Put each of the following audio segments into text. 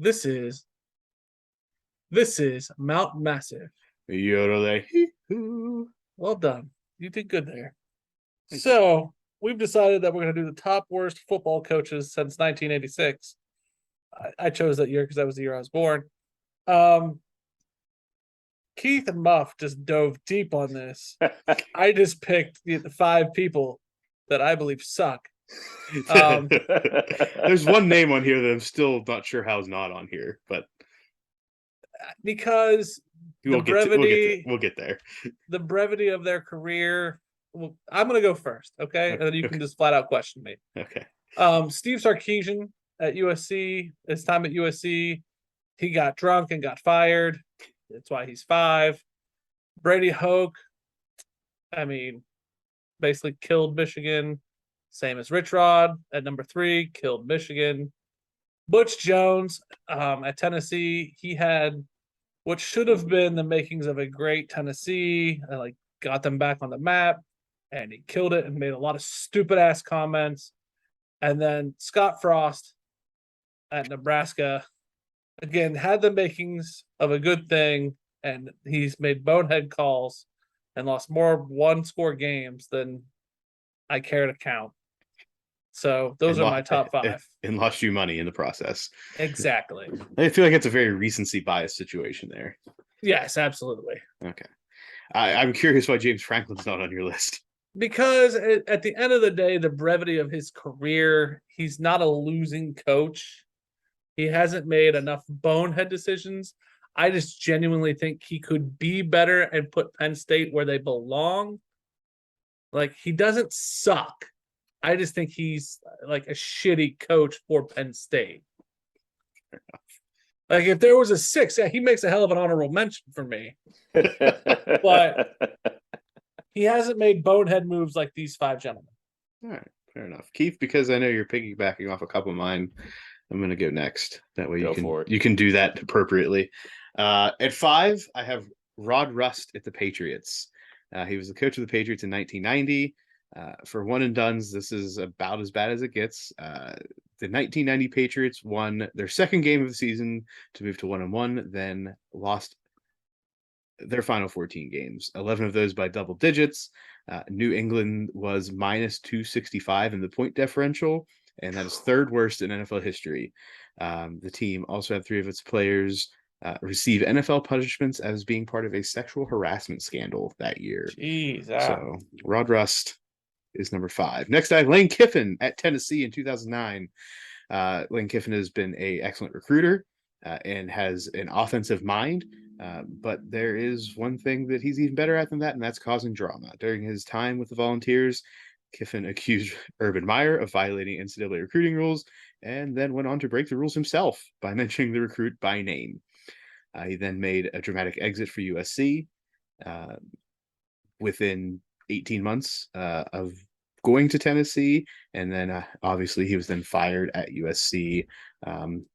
This is Mount Massive. Yodelay. Well done. You did good there. So we've decided that we're going to do the top worst football coaches since 1986. I chose that year because that was the year I was born. Keith and Muff just dove deep on this. I just picked the 5 people that I believe suck. There's one name on here that I'm still not sure how's not on here, but because we'll get there. The brevity of their career. Well, I'm going to go first, okay? And then you can just flat out question me. Okay. Steve Sarkeesian at USC. His time at USC, he got drunk and got fired. That's why he's 5. Brady Hoke, basically killed Michigan. Same as Rich Rod at number 3, killed Michigan. Butch Jones at Tennessee, he had what should have been the makings of a great Tennessee, got them back on the map, and he killed it and made a lot of stupid ass comments. And then Scott Frost at Nebraska, again, had the makings of a good thing, and he's made bonehead calls and lost more one-score games than I care to count. So those are my top 5. And lost you money in the process. Exactly. I feel like it's a very recency bias situation there. Yes, absolutely. Okay. I'm curious why James Franklin's not on your list. Because at the end of the day, the brevity of his career, he's not a losing coach. He hasn't made enough bonehead decisions. I just genuinely think he could be better and put Penn State where they belong. He doesn't suck. I just think he's like a shitty coach for Penn State. If there was a 6, he makes a hell of an honorable mention for me. But he hasn't made bonehead moves like these 5 gentlemen. All right, fair enough. Keith, because I know you're piggybacking off a couple of mine, I'm going to go next. That way you can do that appropriately. At 5, I have Rod Rust at the Patriots. He was the coach of the Patriots in 1990. For one and dones, this is about as bad as it gets. The 1990 Patriots won their second game of the season to move to 1-1, then lost their final 14 games, 11 of those by double digits. New England was minus 265 in the point differential, and that is 3rd worst in NFL history. The team also had 3 of its players receive NFL punishments as being part of a sexual harassment scandal that year. Jeez. So Rod Rust is number 5. Next, I have Lane Kiffin at Tennessee in 2009. Lane Kiffin has been an excellent recruiter and has an offensive mind. But there is one thing that he's even better at than that, and that's causing drama. During his time with the Volunteers, Kiffin accused Urban Meyer of violating NCAA recruiting rules and then went on to break the rules himself by mentioning the recruit by name. He then made a dramatic exit for USC within 18 months of going to Tennessee. And then obviously he was then fired at USC on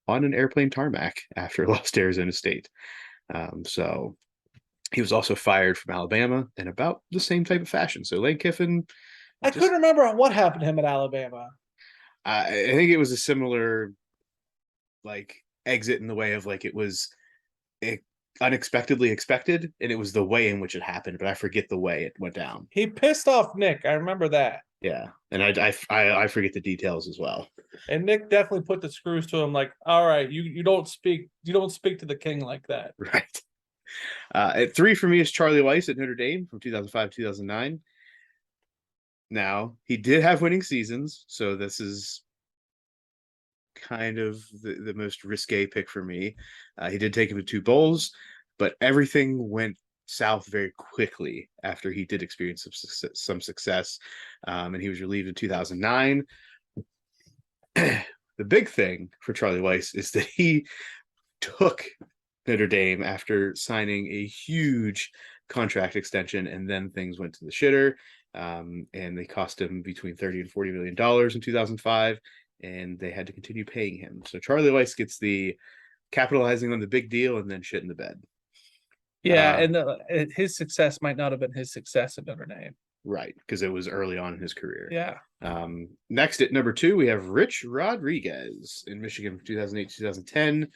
an airplane tarmac after lost to Arizona State. So he was also fired from Alabama in about the same type of fashion. So Lane Kiffin. I couldn't remember what happened to him at Alabama. I think it was a similar exit in the way of it was unexpectedly expected, and it was the way in which it happened, but I forget the way it went down. He pissed off Nick. I remember that. Yeah, and I forget the details as well. And Nick definitely put the screws to him. All right, you don't speak to the king like that. Right. At 3 for me is Charlie Weiss at Notre Dame from 2005 2009. Now, he did have winning seasons, so this is kind of the most risque pick for me. He did take him to 2 bowls, but everything went south very quickly after he did experience some success, and he was relieved in 2009. The big thing for Charlie Weiss is that he took Notre Dame after signing a huge contract extension, and then things went to the shitter, and they cost him between $30 and $40 million in 2005, and they had to continue paying him. So Charlie Weiss gets the capitalizing on the big deal and then shit in the bed. Yeah, and his success might not have been his success at Notre Dame. Right, because it was early on in his career. Yeah. Next at number 2, we have Rich Rodriguez in Michigan from 2008 to 2010.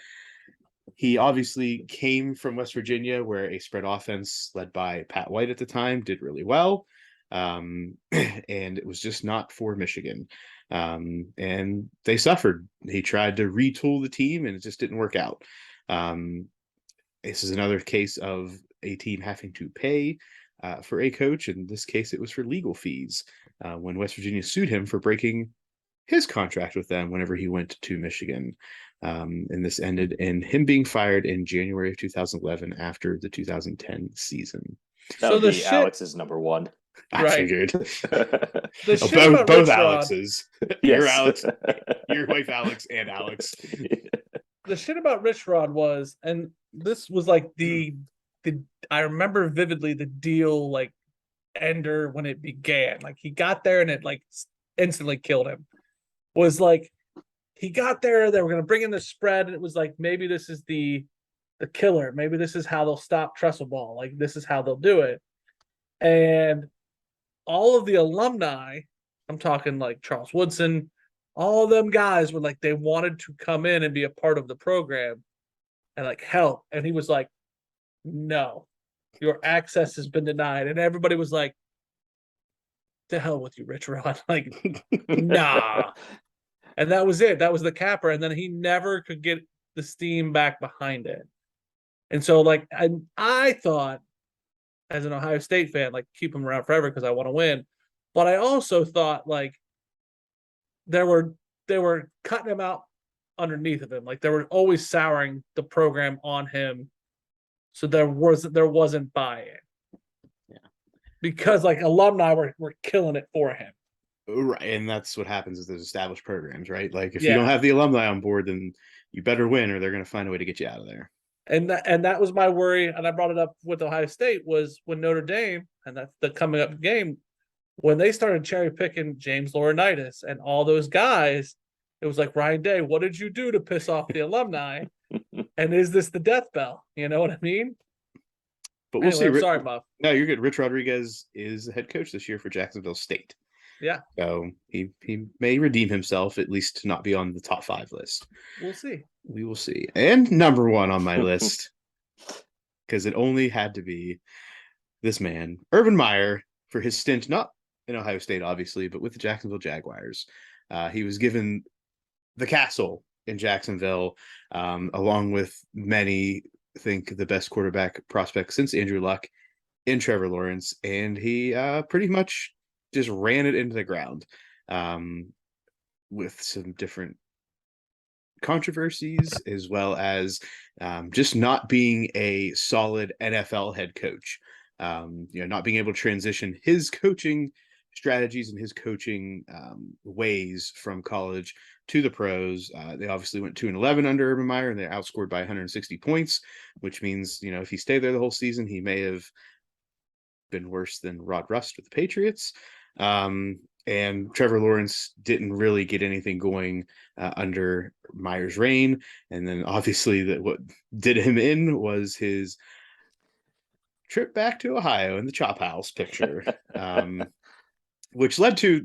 He obviously came from West Virginia, where a spread offense led by Pat White at the time did really well. And it was just not for Michigan. And they suffered. He tried to retool the team, and it just didn't work out. This is another case of a team having to pay for a coach. In this case, it was for legal fees when West Virginia sued him for breaking his contract with them whenever he went to Michigan. And this ended in him being fired in January of 2011 after the 2010 season. That would be Alex's number 1. I figured. Both Alexes. Yes. Your Alex, your wife Alex, and Alex. The shit about Rich Rod was, and this was like the I remember vividly the deal like ender when it began. Like he got there and it like instantly killed him. Was like he got there, they were gonna bring in the spread, and it was like maybe this is the killer. Maybe this is how they'll stop trestle ball. Like this is how they'll do it. And all of the alumni, I'm talking like Charles Woodson, all of them guys were like they wanted to come in and be a part of the program and like help. And he was like, no, your access has been denied. And everybody was like, to hell with you, Rich Rod. Like, nah. And that was it. That was the capper. And then he never could get the steam back behind it. And so, like, I thought, as an Ohio State fan, like, keep him around forever because I want to win. But I also thought, like, they were cutting him out underneath of him. Like, they were always souring the program on him. So there wasn't buy-in. Yeah. Because, like, alumni were killing it for him. Right, and that's what happens with those established programs, right? Like if you don't have the alumni on board, then you better win, or they're going to find a way to get you out of there. And that was my worry, and I brought it up with Ohio State, was when Notre Dame, and that's the coming up game, when they started cherry picking James Laurinaitis and all those guys, it was like, Ryan Day, what did you do to piss off the alumni? And is this the death bell? You know what I mean? But we'll see. I'm sorry, Muff. No, you're good. Rich Rodriguez is the head coach this year for Jacksonville State. Yeah. So he may redeem himself, at least to not be on the top 5 list. We'll see. We will see. And number 1 on my list, because it only had to be this man, Urban Meyer, for his stint, not in Ohio State, obviously, but with the Jacksonville Jaguars. He was given the castle in Jacksonville, along with many, I think, the best quarterback prospect since Andrew Luck in Trevor Lawrence. And he pretty much just ran it into the ground with some different controversies, as well as just not being a solid NFL head coach. Not being able to transition his coaching strategies and his coaching ways from college to the pros. They obviously went 2-11 under Urban Meyer, and they're outscored by 160 points, which means, if he stayed there the whole season, he may have been worse than Rod Rust with the Patriots. And Trevor Lawrence didn't really get anything going under Meyer's reign. And then obviously what did him in was his trip back to Ohio in the Chop House picture, which led to,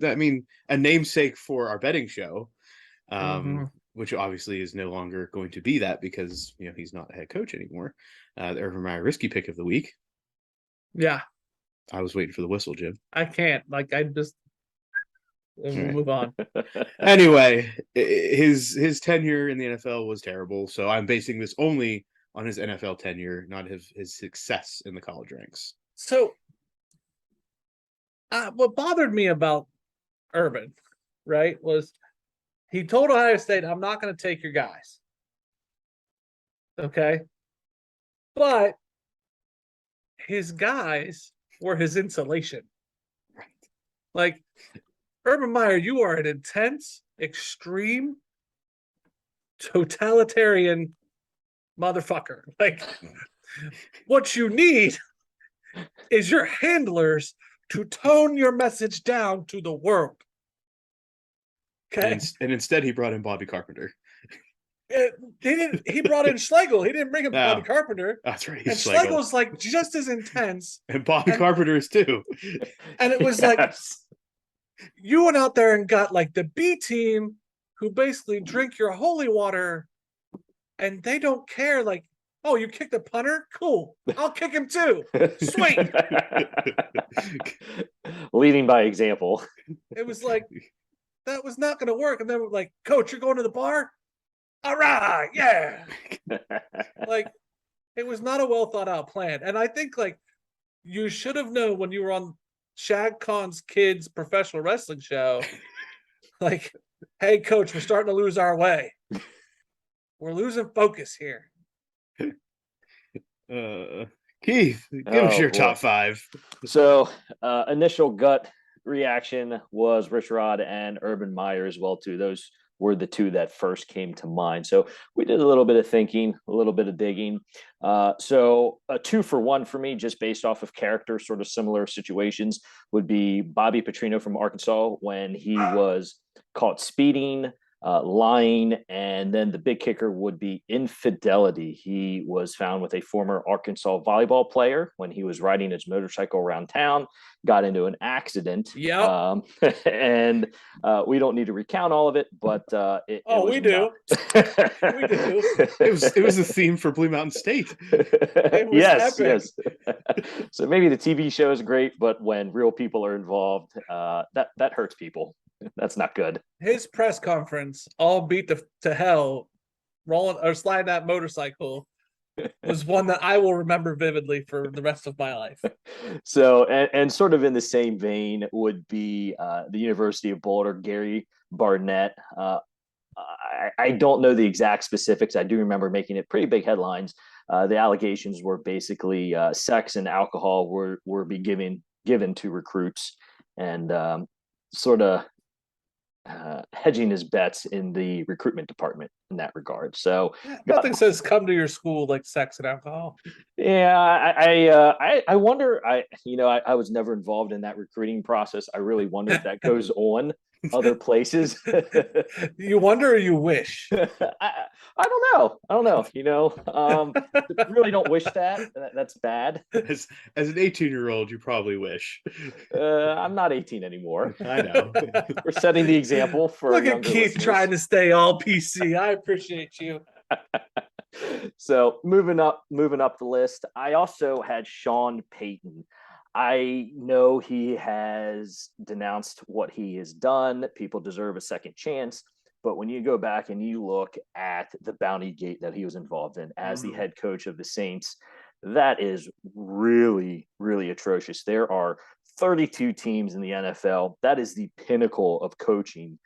a namesake for our betting show, which obviously is no longer going to be that because, he's not a head coach anymore. The Urban Meyer risky pick of the week. Yeah. I was waiting for the whistle, Jim. I can't. We'll move on. Anyway, his tenure in the NFL was terrible, so I'm basing this only on his NFL tenure, not his success in the college ranks. So, what bothered me about Urban, right, was he told Ohio State, I'm not going to take your guys. Okay? But his guys were his insulation. Right. Like, Urban Meyer, you are an intense, extreme, totalitarian motherfucker. Like, what you need is your handlers to tone your message down to the world. Okay. And instead, he brought in Bobby Carpenter. He brought in Schlegel. He didn't bring in Bobby Oh. Carpenter. That's right. And Schlegel. Schlegel's like just as intense. And Bobby Carpenter is too. And it was like you went out there and got like the B team who basically drink your holy water and they don't care. Like, oh, you kicked the punter? Cool. I'll kick him too. Sweet. Leading by example. It was like, that was not going to work. And then we're like, coach, you're going to the bar? All right. Yeah. Like, it was not a well thought out plan. And I think like you should have known when you were on Shad Khan's kids professional wrestling show, like, hey, coach, we're starting to lose our way. We're losing focus here. Keith, give us your top 5. So initial gut reaction was Rich Rod and Urban Meyer as well too. Those were the 2 that first came to mind. So we did a little bit of thinking, a little bit of digging. So a 2 for 1 for me, just based off of character, sort of similar situations, would be Bobby Petrino from Arkansas when he was caught speeding, lying, and then the big kicker would be infidelity. He was found with a former Arkansas volleyball player when he was riding his motorcycle around town, got into an accident. Yeah. And we don't need to recount all of it, but we do. We do. It was a theme for Blue Mountain State. Yes. So maybe the TV show is great, but when real people are involved, that hurts people. That's not good. His press conference, all beat to hell, rolling or sliding that motorcycle, was one that I will remember vividly for the rest of my life. So, and sort of in the same vein would be the University of Boulder, Gary Barnett. I don't know the exact specifics. I do remember making it pretty big headlines. The allegations were basically sex and alcohol were being given to recruits, and sort of hedging his bets in the recruitment department in that regard. So nothing says come to your school like sex and alcohol. Yeah, I wonder. I was never involved in that recruiting process. I really wonder if that goes on other places. You wonder or you wish? I don't know. Really don't wish that. That's bad. As an 18-year-old, you probably wish. I'm not 18 anymore. I know. We're setting the example for Look at Keith listeners. trying to stay all PC. I appreciate you. So moving up the list, I also had Sean Payton. I know he has denounced what he has done. People deserve a second chance. But when you go back and you look at the bounty gate that he was involved in as the head coach of the Saints, that is really, really atrocious. There are 32 teams in the NFL. That is the pinnacle of coaching.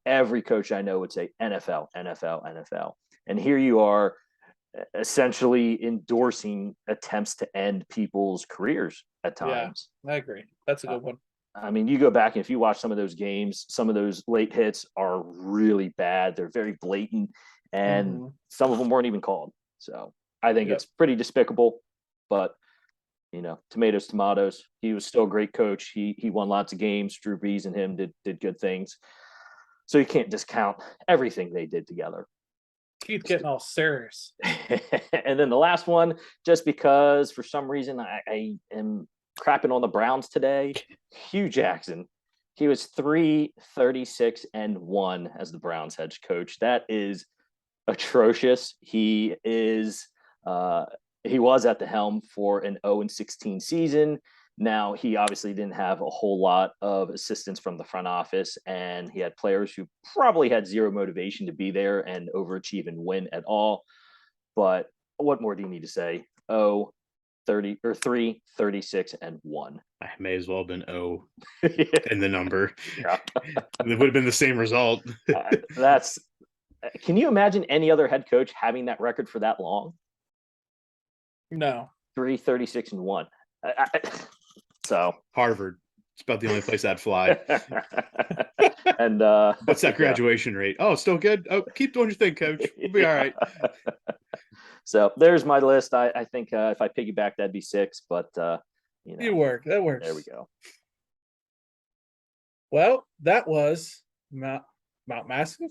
Every coach I know would say NFL, NFL, NFL. And here you are essentially endorsing attempts to end people's careers at times. Yeah, I agree. That's a good one. I mean, you go back and if you watch some of those games, some of those late hits are really bad. They're very blatant, and some of them weren't even called. So I think it's pretty despicable, but tomatoes, tomatoes. He was still a great coach. He won lots of games. Drew Brees and him did good things. So you can't discount everything they did together. Keep getting all serious. And then the last one, just because for some reason I am crapping on the Browns today, Hugh Jackson. He was 3-36-1 as the Browns head coach. That is atrocious. He was at the helm for an 0-16 season. Now, he obviously didn't have a whole lot of assistance from the front office, and he had players who probably had zero motivation to be there and overachieve and win at all. But what more do you need to say? 3-36-1. I may as well have been O Yeah. in the number. Yeah. It would have been the same result. Can you imagine any other head coach having that record for that long? No. 3-36-1. So Harvard. It's about the only place I'd fly. And what's that graduation rate? Oh, still good. Oh, keep doing your thing, coach. We'll be all right. So there's my list. I think if I piggyback, that'd be 6. But you work. That works. There we go. Well, that was Mount Massive.